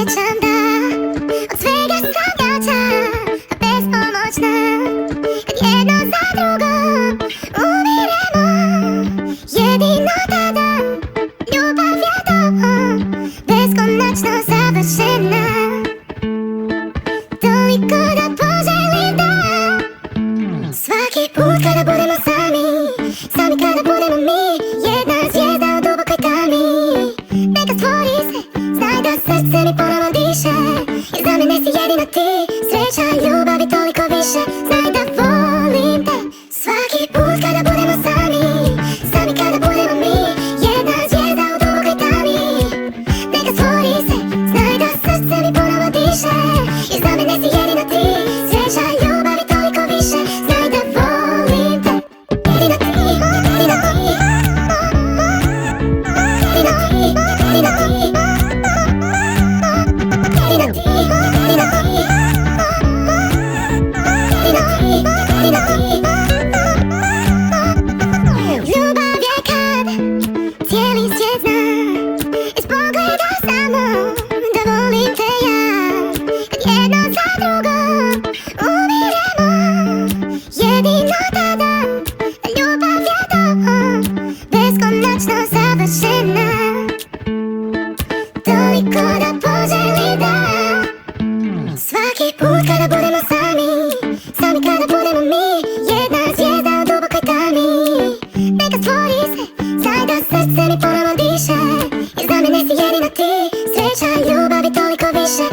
osjećam da od svega sam jaca, a bespomocna. Kad jedno za drugo umiremo, jedino tada ljubav je to, beskonacno savrsena. Toliko da pozelim da svaki put kada budemo sami, sami kada budemo mi, jedna zvijezda u dubokoj tami. Neka stvori se, znaj da srce mi ponovo diše, jer za mene si jedino ti, sreća, ljubav i toliko više. Znaj da volim te svaki put kada budemo sami, sami kada budemo mi, jedna zvijezda u dubokoj tami. Neka stvori se, znaj da srce mi ponovo diše, jer za mene si jedino ti, sreća, ljubav i toliko više. Znaj da volim te, jedino ti, jedino ti, jedino ti, jedino ti, jedino ti, jedino ti, jedino ti. Ljubav je kad cijeli svijet zna, iz pogleda samo da volim te ja. Kad jedno za drugo umiremo, jedino tada ljubav je to, beskonacno savrsena. Toliko da pozelim da svaki put kada budemo sami, sami kada budemo mi, jedna zvijezda u dubokoj tami. Neka stvori se, znaj da srce mi ponovo diše, jer za mene si jedino ti, sreća, ljubav i toliko više.